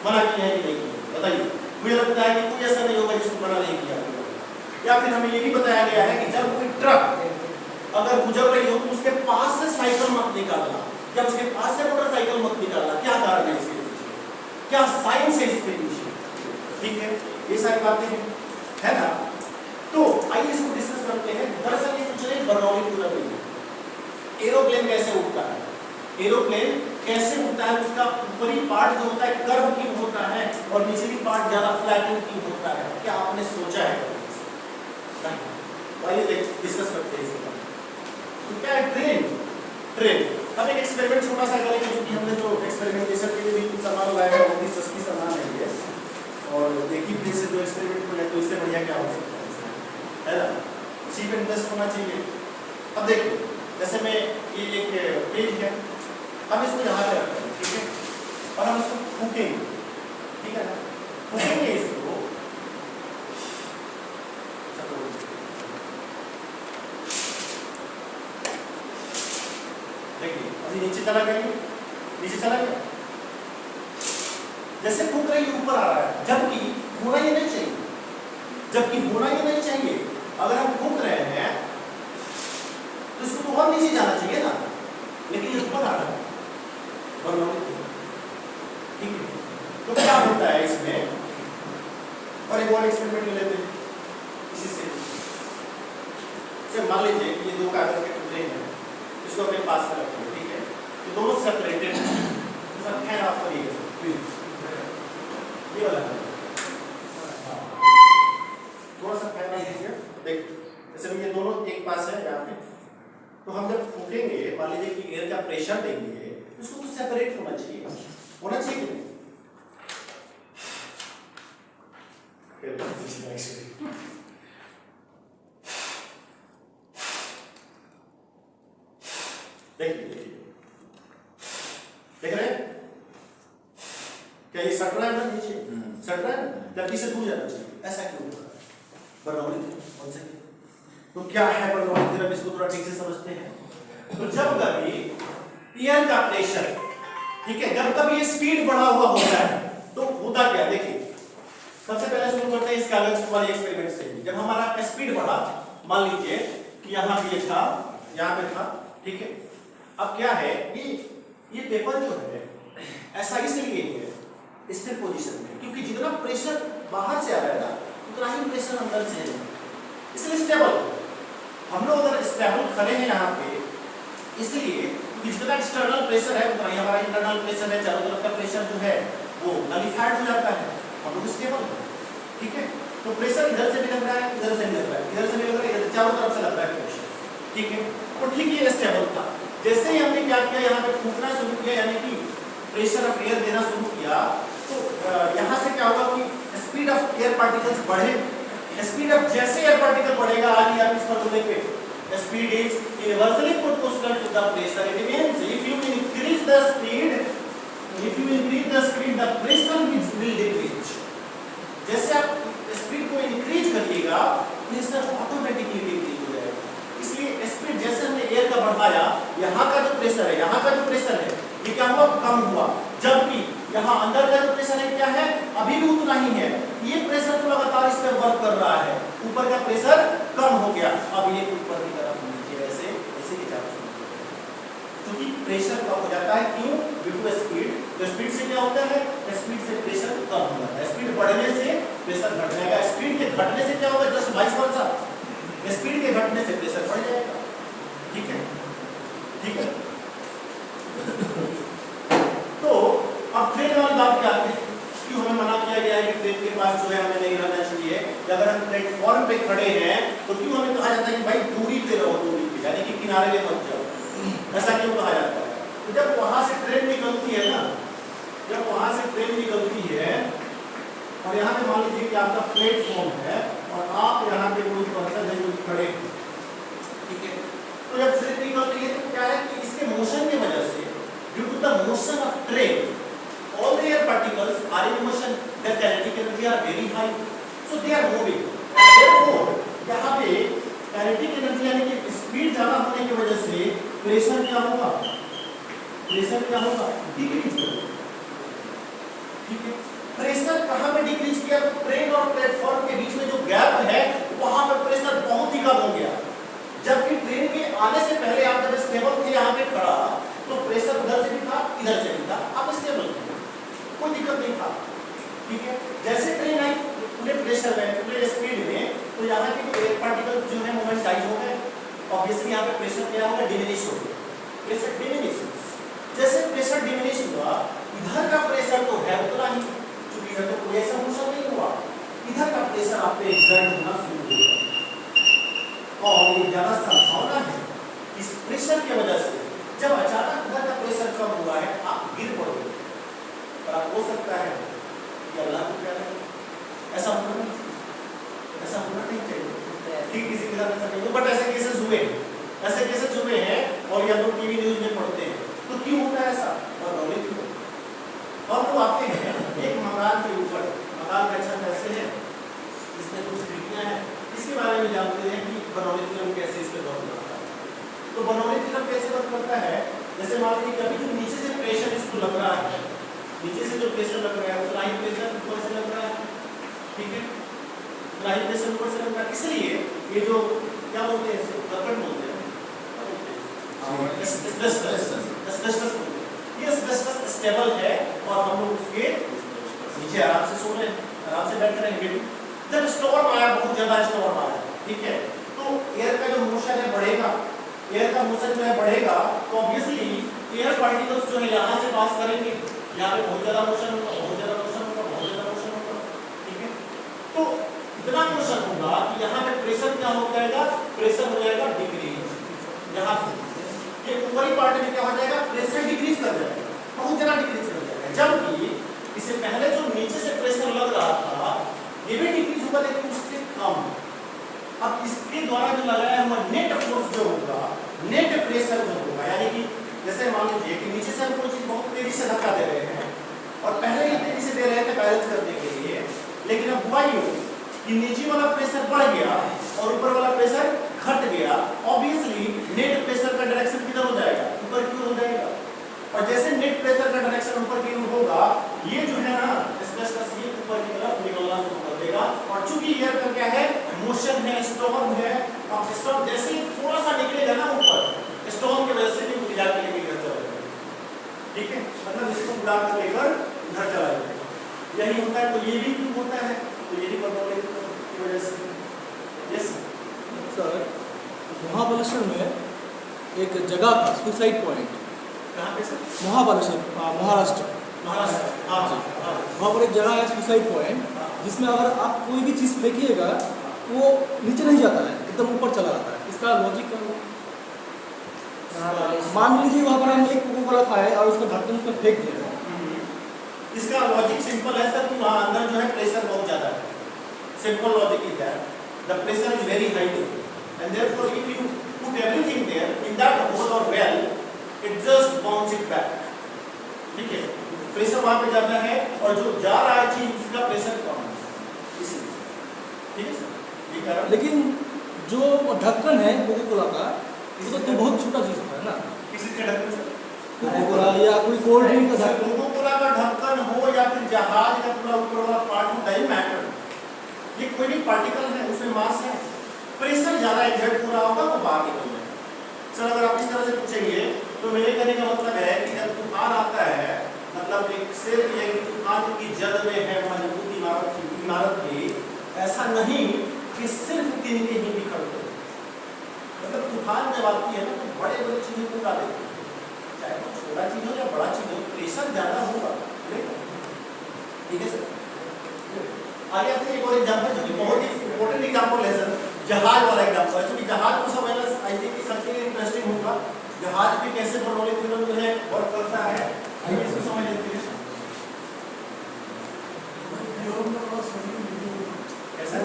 मना किया है कि नहीं किया? बताइए। मुझे लगता है कि कोई ऐसा नहीं होगा जिसको मना नहीं किया। या फिर हमें ये भी बताया गया है कि जब कोई ट्रक अगर गुजर रही हो तो उसके पास से साइकिल मत निकालना, जब उसके पास से मोटरसाइकिल मत निकालना। क्या कारण है इसके पीछे, क्या साइंस है इसके पीछे? ठीक है, ये सारी बातें है ना। तो आइए इसको डिस्कस करते हैं। दरअसल ये कुछ नहीं, बर्नौली थ्योरम है। एरोप्लेन कैसे उड़ता है, एरोप्लेन कैसे उड़ता है, उसका ऊपरी पार्ट जो होता है कर्व क्यों होता है और निचली पार्ट ज्यादा फ्लैटेन क्यों होता है, क्या आपने सोचा है? नहीं, आइए डिस्कस करते हैं इसके बारे में। तो क्या है ट्रेन। हम एक एक्सपेरिमेंट छोटा सा करेंगे, क्योंकि हमने जो एक्सपेरिमेंटेशन के लिए भी कुछ सामान लाया है, वो भी सस्ती सामान है ये, और एक ही प्लेस से जो एक्सपेरिमेंट हो जाए तो इससे बढ़िया क्या हो सकता है ना, इसी पे इंटरेस्ट होना चाहिए। अब देखिए, जैसे मैं ये एक पेज है, हम इसको यहाँ पे रखते हैं, ठीक है, और हम इसको फूकेंगे, ठीक है ना, फूकेंगे इसको। देखिए अभी नीचे चला गया, जैसे फूक रही ऊपर आ रहा है, जबकि होना ये नहीं चाहिए, अगर हम फूक रहे हैं तो इसको तो और नीचे जाना चाहिए ना, लेकिन ये ऊपर आ रहा है। ठीक है, तो क्या होता है इसमें, और एक और एक्सपेरिमेंट ले लेते हैं इसी से। मान लीजिए कि ये दो कागज के टुकड़े हैं, इसको अपने पास में रखते हैं, ठीक है, तो दोनों सेपरेटेड हैं। तो सब फैन ऑफ करिएगा प्लीज, ये वाला थोड़ा सा फैन ऑफ कीजिए। देख जैसे ये दोनों एक पास है यहाँ पे, तो हम जब फूकेंगे, मान लीजिए कि एयर का प्रेशर देंगे, इसको कुछ सेपरेट होना चाहिए कि नहीं? देखिए देख रहे हैं क्या ये सट रहा है ना, नीचे सट रहा है ना, जबकि से दूर जाना चाहिए, ऐसा क्यों हो रहा है? Bernoulli theorem. तो क्या है बर्नौली थ्योरम, इसको थोड़ा ठीक से समझते हैं। तो जब कभी एयर का प्रेशर, ठीक है, जब कभी ये स्पीड बढ़ा हुआ होता है तो होता क्या, देखिए सबसे पहले शुरू करते हैं इस कागज वाले एक्सपेरिमेंट से। जब हमारा स्पीड बढ़ा, मान लीजिए कि यहाँ पे था, यहाँ पे था, ठीक है, अब क्या है, ये पेपर जो है ऐसा इसलिए है स्थिर पोजीशन में, क्योंकि जितना प्रेशर बाहर से आ रहा है ना, उतना ही प्रेशर अंदर से है, इसलिए स्टेबल। हम लोग अगर स्टेबल खड़े हैं यहाँ पे, इसलिए जितना एक्सटर्नल प्रेशर है उतना ही हमारा इंटरनल प्रेशर है, चारों तरफ का प्रेशर जो है वो नलिफाइड हो जाता है, हम लोग स्टेबल है। ठीक है, तो प्रेशर इधर से भी लग रहा है, इधर से भी लग रहा है, इधर से भी लग रहा है, चारों तरफ से लग रहा है प्रेशर। ठीक है, तो ठीक ये स्टेबल था। जैसे ही हमने क्या किया, यहाँ पे फूकना शुरू किया, यानी कि प्रेशर ऑफ एयर देना शुरू किया, तो यहाँ से क्या होगा कि स्पीड ऑफ एयर पार्टिकल्स बढ़े। स्पीड ऑफ जैसे एयर पार्टिकल बढ़ेगा, आगे आप इस फॉर्मूले पे speed is inversely proportional to the pressure. It means if you increase the speed, the pressure will decrease. जैसे आप स्पीड को इंक्रीज करिएगा, प्रेशर ऑटोमेटिकली डिक्रीज हो जाएगा। इसलिए स्पीड जैसे हमने एयर का बढ़ाया, यहाँ का जो प्रेशर है, ये क्या हुआ, कम हुआ, जबकि यहाँ अंदर का जो प्रेशर है क्या है, अभी भी उतना ही है, ये प्रेशर तो लगातार इस पे वर्क कर रहा है, ऊपर का प्रेशर कम हो गया, अब ये ऊपर की तरफ नीचे ऐसे ऐसे की तरफ क्योंकि प्रेशर कम हो जाता है, क्यों? Due to speed. तो स्पीड से क्या होता है? स्पीड से प्रेशर कम हो जाता है, स्पीड बढ़ने से प्रेशर घट जाएगा, स्पीड के घटने से क्या होगा? जस्ट वाइस वर्सा, स्पीड के घटने से प्रेशर बढ़ जाएगा। ठीक है, ठीक है। तो अब ट्रेन वाली बात क्या है? क्यों हमें मना किया गया है कि ट्रेन के पास जो है हमें नहीं रहना चाहिए, अगर हम प्लेटफॉर्म पे खड़े हैं तो क्यों हमें कहा जाता है कि भाई दूरी पे रहो, दूरी पे, यानी कि किनारे पे मत जाओ, ऐसा क्यों कहा जाता है? तो जब वहां से ट्रेन निकलती है ना, जब वहां से ट्रेन निकलती है और यहाँ पे मान लीजिए कि आपका प्लेटफॉर्म है और आप यहाँ पे कोई पर्सन है जो खड़े, ठीक है, तो जब ट्रेन निकल रही है तो क्या है कि इसके मोशन की वजह से, due to the motion of train, all the air particles are in motion, their kinetic energy are very high, so they are moving, therefore यहाँ पे kinetic energy यानी कि स्पीड ज्यादा होने की वजह से प्रेशर क्या होगा? प्रेशर क्या होगा? डिक्रीज होगा। ठीक है, प्रेशर कहाँ पे डिक्रीज किया? तो ट्रेन और प्लेटफॉर्म के बीच में जो गैप है वहां पर प्रेशर बहुत ही कम हो गया, जबकि ट्रेन के आने से पहले आप जब स्टेबल थे यहाँ पे खड़ा तो प्रेशर उधर से भी था इधर से भी था, आप स्टेबल थे, कोई दिक्कत नहीं था। ठीक है, जैसे ट्रेन आई पूरे प्रेशर में, पूरे स्पीड में, तो यहाँ के एयर पार्टिकल्स जो है मोमेंटाइज हो गए, ऑब्वियसली यहाँ पे प्रेशर क्या होगा? डिमिनिश हो गया, प्रेशर डिमिनिश। जैसे प्रेशर डिमिनिश हुआ, इधर का प्रेशर तो है उतना ही, क्योंकि इधर तो कोई ऐसा मोशन नहीं हुआ, इधर का प्रेशर आप पे एक्सर्ट होना शुरू हो गया और ये ज्यादा संभावना है इस प्रेशर की वजह से जब अचानक इधर का प्रेशर कम हुआ है आप गिर पड़ोगे, और आप हो सकता है कि अल्लाह को क्या है, ऐसा होना नहीं चाहिए, ऐसा होना नहीं चाहिए, ठीक किसी के साथ ऐसा नहीं हो, बट ऐसे केसेस हुए, ऐसे केसेस हुए हैं और ये हम लोग टीवी न्यूज में पढ़ते हैं। तो क्यों होता है ऐसा? और नॉलेज क्यों? और वो आते हैं एक मकान के ऊपर, मकान का छत ऐसे है, इसमें कुछ खिड़कियां हैं, इसके बारे में जानते हैं कि बनौली फिल्म कैसे इस पे वर्क करता है। तो बनौली फिल्म कैसे वर्क करता है? जैसे मान लीजिए कभी जो नीचे से प्रेशर इसको लग रहा है, नीचे से जो प्रेशर लग रहा है उतना ही प्रेशर ऊपर से लग रहा है, ठीक है, उतना ही प्रेशर ऊपर से लग रहा है, इसलिए ये जो क्या बोलते हैं इसको कर्कट बोलते हैं, एस्बेस्टस, ये एस्बेस्टस स्टेबल है और हम लोग उसके नीचे आराम से सो रहे हैं, आराम से बैठ रहे हैं। जब स्टॉर्म आया, बहुत ज्यादा स्टॉर्म आया, ठीक है, तो एयर का जो मोशन है बढ़ेगा, एयर का मोशन जो है बढ़ेगा तो ऑब्वियसली एयर पार्टिकल्स जो है यहाँ से पास करेंगे, यहाँ पे बहुत ज्यादा मोशन होगा, बहुत ज्यादा मोशन होगा, बहुत ज्यादा मोशन होगा, ठीक है, तो इतना मोशन होगा कि यहाँ पे प्रेशर क्या हो जाएगा? प्रेशर हो जाएगा डिक्रीज, यहाँ ये ऊपरी पार्ट में क्या हो जाएगा? प्रेशर डिक्रीज कर जाएगा, बहुत ज्यादा डिक्रीज कर जाएगा, जबकि इससे पहले जो नीचे से प्रेशर लग रहा था ये भी डिक्रीज होगा लेकिन उससे कम। अब इसके द्वारा जो लगाया हुआ नेट फोर्स जो होगा, नेट प्रेशर जो होगा, यानी कि जैसे मान लीजिए कि नीचे से हम कोई चीज बहुत तेजी से धक्का दे रहे हैं और पहले ही तेजी से दे रहे थे बैलेंस करने के लिए, लेकिन अब हुआ यूं कि नीचे वाला प्रेशर बढ़ गया और ऊपर वाला प्रेशर घट गया, ऑब्वियसली नेट प्रेशर का डायरेक्शन किधर हो जाएगा? ऊपर की ओर हो जाएगा, और जैसे नेट प्रेशर का डायरेक्शन ऊपर की ओर होगा, ये जो है ना एस्बेस्टस ये ऊपर की तरफ निकलना शुरू कर देगा, और चूंकि एयर का क्या है? मोशन है, स्टॉर्म है, अब स्टॉर्म जैसे ही थोड़ा सा निकलेगा ना ऊपर, स्टॉर्म की वजह से भी उड़ जाके लेके घर चला जाएगा, ठीक है, मतलब इसको उड़ा कर लेकर घर चला जाएगा, यही होता है। तो ये भी क्यों होता है? तो ये भी बनौली की वजह से। यस सर, महाबलेश्वर में एक जगह था सुसाइड पॉइंट, कहाँ पे सर? महाबलेश्वर, महाराष्ट्र, हाँ जी, हाँ। वहाँ पर एक जगह है सुसाइड पॉइंट, जिसमें अगर आप कोई भी चीज़ फेंकिएगा वो नीचे नहीं जाता है, एकदम ऊपर चला जाता है। इसका लॉजिक क्या होगा? मान लीजिए वहाँ पर हम एक कोको कोला खाए और उसका ढक्कन उसमें फेंक दिया, इसका लॉजिक सिंपल है सर कि वहाँ अंदर जो है प्रेशर बहुत ज़्यादा है। Simple logic is that the pressure is very high and therefore if you put everything there in that hole और well it just bounce it back, ठीक है, प्रेशर वहाँ पे ज़्यादा है और जो जा रहा है चीज उसका प्रेशर कम है, इसलिए, ठीक है सर, ये कारण। लेकिन जो ढक्कन है कोको कोला का, वो तो बहुत छोटा चीज़ होता है ना, किसी का ढक्कन सर? कोको कोला या कोई कोल्ड ड्रिंक का ढक्कन, कोको कोला का ढक्कन हो या फिर जहाज का पूरा ऊपर वाला पार्ट डजंट मैटर, ये कोई भी पार्टिकल है, उसमें मास है, प्रेशर ज्यादा एग्जर्ट हो रहा होगा वो बाहर निकल जाएगा। सर अगर आप इस तरह से पूछेंगे तो मेरे कहने का मतलब है कि जब तूफान आता है, मतलब एक सिर्फ ये तूफान की जद में है मजबूत इमारत की, ऐसा नहीं कि सिर्फ तिनके ही बिखरते, मतलब तूफान जब आती है ना तो बड़े बड़े चीजों को उड़ा देती है, चाहे वो छोटा चीज हो या बड़ा चीज हो, प्रेशर ज्यादा होगा। ठीक है सर, आगे आते हैं एक और एग्जांपल जो कि बहुत ही इंपॉर्टेंट एग्जांपल है सर, जहाज वाला एग्जांपल है, क्योंकि जहाज को समझना आई थिंक सबके लिए इंटरेस्टिंग होगा। जहाज पे कैसे बर्नौली थ्योरम जो है वर्क करता है, आइए इसको समझ लेते हैं। कैसा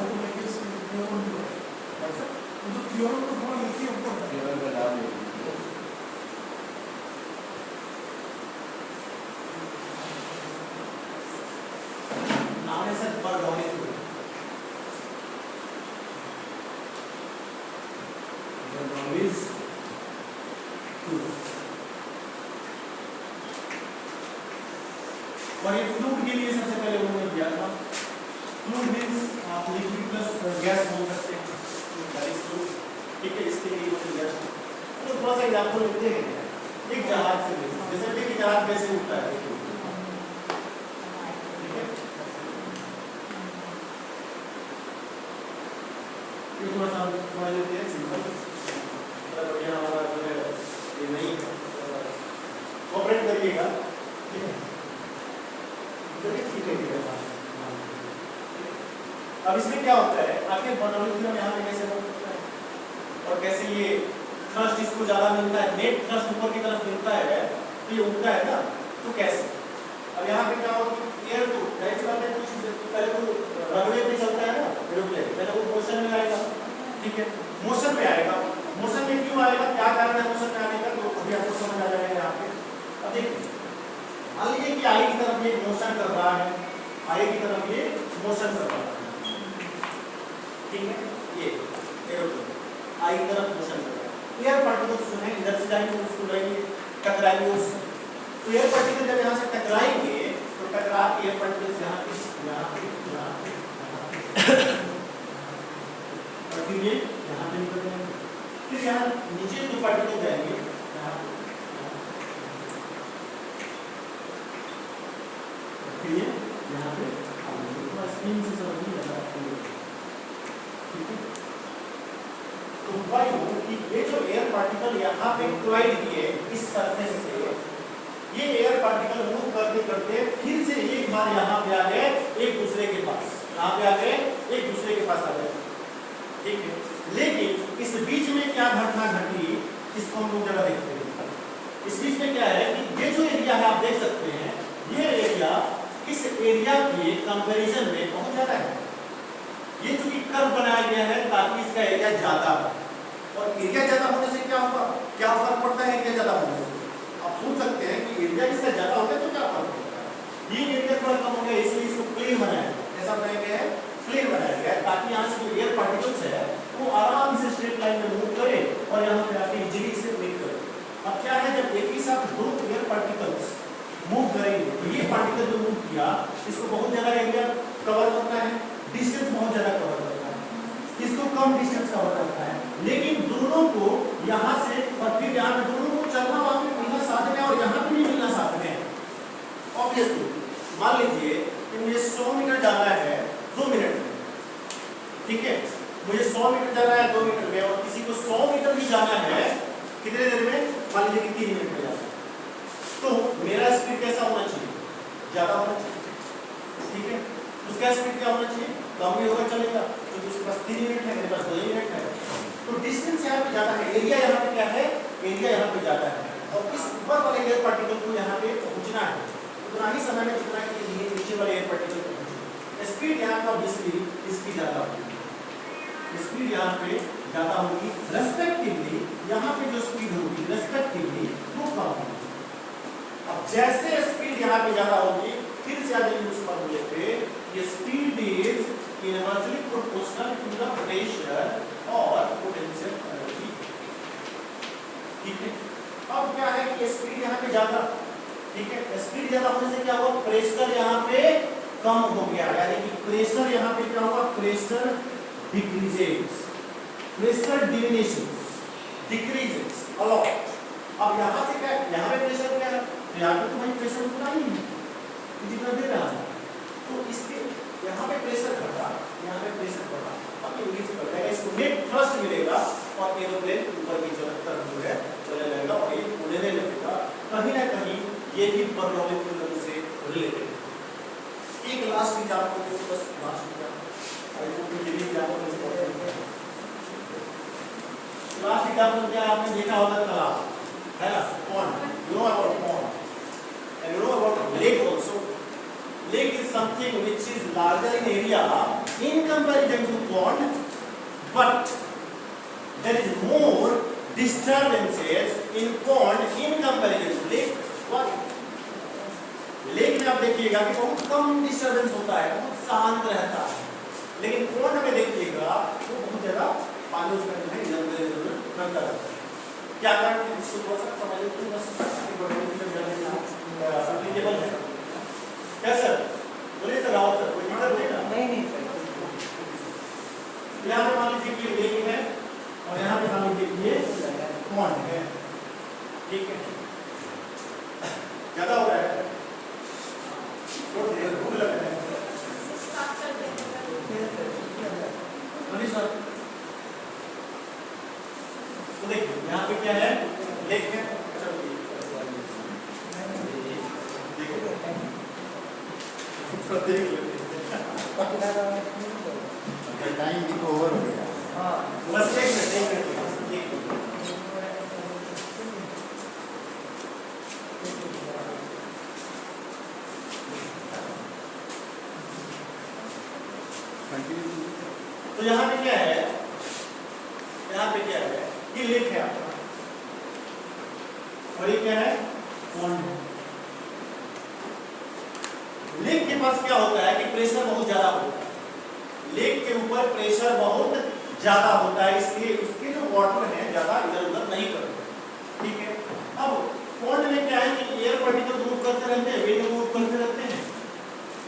नाम है sir Bernoulli theorem. Bernoulli's theorem। और ये फ्लूइड के लिए सबसे पहले उन्होंने दिया था, फ्लूइड मींस आप लिक्विड प्लस गैस बोल सकते हैं, दैट इज फ्लूइड। ठीक है, इसके लिए उन्होंने दिया था। तो थोड़ा सा एग्जांपल लेते हैं एक जहाज से, जैसे देखिए जहाज कैसे उड़ता है, ठीक है, ये थोड़ा सा समझ लेते हैं सिंपल। ये हमारा जो है ये नहीं कोऑपरेट करिएगा, ठीक है, ठीक है। अब इसमें क्या होता है, आखिर बर्नौली थ्योरम यहाँ पे कैसे वर्क करता है और कैसे ये थ्रस्ट इसको ज्यादा मिलता है, नेट थ्रस्ट ऊपर की तरफ मिलता है तो ये उड़ता है ना, तो कैसे। अब यहाँ पे क्या होगा, एयर को जाहिर बात है कुछ पहले तो रनवे पे चलता है ना एरोप्लेन, पहले वो मोशन में आएगा, ठीक है, मोशन में आएगा। मोशन में क्यों आएगा, क्या कारण है मोशन में आने का, तो अभी आपको समझ आ जाएगा यहाँ पे। अब देखिए मान लीजिए कि आई की तरफ ये मोशन कर रहा है, आई की तरफ ये मोशन कर रहा है, ठीक है, ये एरोप्लेन आई की तरफ मोशन कर रहा है। एयर पार्टिकल्स जो है इधर से जाएंगे, उसको जाएंगे टकराएंगे उससे, तो एयर पार्टिकल जब यहाँ से टकराएंगे तो टकरा के एयर पार्टिकल्स यहाँ पे और फिर ये यहाँ पे निकल जाएंगे, फिर यहाँ नीचे जो पार्टिकल जाएंगे यहाँ पे, फिर ये यहाँ पे थोड़ा स्क्रीन से समझिए ज़्यादा ठीक है। तो भाई कि ये जो एयर पार्टिकल यहाँ पे कोलाइड किए इस सरफेस से, ये एयर पार्टिकल मूव करते करते फिर से एक बार यहाँ पे आ गए एक दूसरे के पास, यहाँ पे आ गए एक दूसरे के पास आ गए, ठीक है। लेकिन इस बीच में क्या घटना घटी, इसको हम लोग जरा देखते हैं। इस बीच में क्या है कि ये जो एरिया है आप देख सकते हैं, ये एरिया इस एरिया के कंपैरिजन में बहुत ज्यादा है। ये चूंकि कर्व बनाया गया है ताकि इसका एरिया ज्यादा हो, और एरिया ज्यादा होने से क्या होगा, क्या फर्क पड़ता है एरिया ज्यादा होने से। आप सोच सकते हैं कि एरिया इसका ज्यादा हो गया तो क्या फर्क पड़ता है। ये एरिया थोड़ा कम हो गया इसलिए इसको प्लेन बनाया गया, ऐसा बनाया गया है, प्लेन बनाया गया है ताकि यहाँ से जो एयर पार्टिकल्स है वो आराम से स्ट्रेट लाइन में मूव करे और यहाँ पे आके इजीली इसे मीट करे। अब क्या है, जब एक ही साथ दो एयर पार्टिकल्स मूव करेंगे तो ये पार्टिकल जो मूव किया इसको बहुत ज्यादा एरिया कवर करता है, डिस्टेंस बहुत ज्यादा कवर करता है, इसको कम डिस्टेंस कवर करता है, लेकिन दोनों को यहाँ से और फिर यहाँ पे दोनों को चलना वहाँ पे मिलना साथ में और यहाँ पे भी मिलना साथ में। ऑब्वियसली मान लीजिए कि मुझे 100 मीटर जाना है 2 मिनट में, ठीक है, मुझे 100 मीटर जाना है 2 मिनट में, और किसी को 100 मीटर भी जाना है कितने देर में, मान लीजिए कि 3 मिनट में जाना है, तो मेरा स्पीड कैसा होना चाहिए, ज्यादा होना चाहिए, ठीक है। उसका स्पीड क्या होना चाहिए, कम भी होगा चलेगा, क्योंकि उसके पास 3 मिनट है, मेरे पास 2 मिनट है, तो डिस्टेंस यहाँ पे ज्यादा है, एरिया यहाँ पे क्या है, एरिया यहाँ पे ज्यादा है, और इस ऊपर वाले एयर पार्टिकल को यहाँ पे पहुंचना है उतना ही समय में जितना कि नीचे वाले एयर पार्टिकल को पहुंचे। स्पीड यहाँ पर ऑब्वियसली इसकी ज्यादा होगी, स्पीड यहाँ पे ज्यादा होगी, रेस्पेक्टिवली यहाँ पे जो स्पीड होगी रेस्पेक्टिवली वो कम होगी। अब जैसे स्पीड यहाँ पे ज्यादा होगी, फिर से आ जाएगी उस फॉर्मूले पे, ये speed is inversely proportional to the pressure और पोटेंशियल एनर्जी, ठीक है। अब क्या है कि स्पीड यहाँ पे ज्यादा, ठीक है, स्पीड ज्यादा होने से क्या हुआ, प्रेशर यहाँ पे कम हो गया, यानी कि प्रेशर यहाँ पे क्या हुआ, pressure decreases, pressure diminishes, decreases a lot. अब यहाँ से क्या, यहाँ पे प्रेशर क्या है, तो यहाँ पे तो भाई प्रेशर उतना ही है जितना दे रहा है, तो इसके यहाँ पे प्रेशर घटा, यहाँ पे प्रेशर बढ़ा, अब इंक्रीज कर जाएगा, इसको नेट थ्रस्ट मिलेगा और एरोप्लेन ऊपर की तरफ जो है चले जाएगा और ये उड़ने लगेगा। कहीं ना कहीं ये भी बर्नौली प्रिंसिपल से रिलेटेड। एक लास्ट एग्जांपल को बस लास्ट एग्जांपल क्या आपने देखा होगा, तालाब है ना, pond, you know about pond and you know about lake also. Lake is something which is larger in area in comparison to pond, but there is more disturbances in pond in comparison to lake. Why? Lake में आप देखिएगा कि बहुत कम disturbance होता है, बहुत शांत रहता है, लेकिन pond में देखिएगा वो बहुत ज्यादा पानी उसमें जो है इधर-उधर बनता रहता है। क्या कारण है इसको थोड़ा सा समझिए, तो बस बढ़ने की जरूरत है। क्या सर, बोलिए सर, रावत सर, कोई दिक्कत नहीं ना? नहीं सर। यहाँ पे मान लीजिए कि लेक है और यहाँ पे मान लीजिए कि ये पॉन्ड है, ठीक है, ज्यादा हो रहा है, छोड़ दीजिए, भूख लग रहा है। बोलिए सर, तो देखिए यहाँ पे क्या है, लेक है, देख लेते टाइम भी तो ओवर हो गया। बस एक मिनट तो यहाँ पे क्या है, यहाँ पे क्या है, ये लेक है आपका और ये क्या है, पॉन्ड है। लेक के पास क्या होता है कि प्रेशर बहुत ज्यादा होता है, लेक के ऊपर प्रेशर बहुत ज्यादा होता है, इसलिए उसके जो वाटर है ज्यादा इधर उधर नहीं करते, ठीक है। अब पॉन्ड में क्या है कि एयर पार्टिकल मूव करते रहते हैं, वेव मूव करते रहते हैं,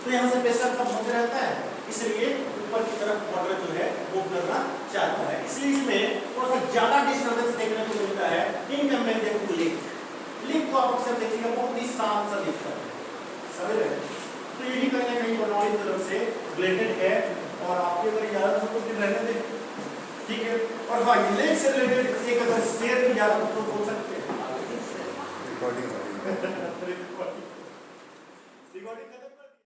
तो यहाँ से प्रेशर कम होते रहता है, इसलिए ऊपर की तरफ वाटर जो है मूव करना चाहता है, इसलिए इसमें थोड़ा सा ज्यादा डिस्टर्बेंस देखने को मिलता है in comparison to lake. Lake को आप अक्सर देखिएगा बहुत ही शांत सा दिखता है, समझ रहे हैं? तो ये भी कहीं ना कहीं बर्नौली तरफ से रिलेटेड है और आपके अगर याद हो तो फिर रहने दें, ठीक है। और हाँ, लेक से रिलेटेड एक अगर शेयर भी याद हो तो बोल सकते हैं। रिकॉर्डिंग रिकॉर्डिंग खत्म कर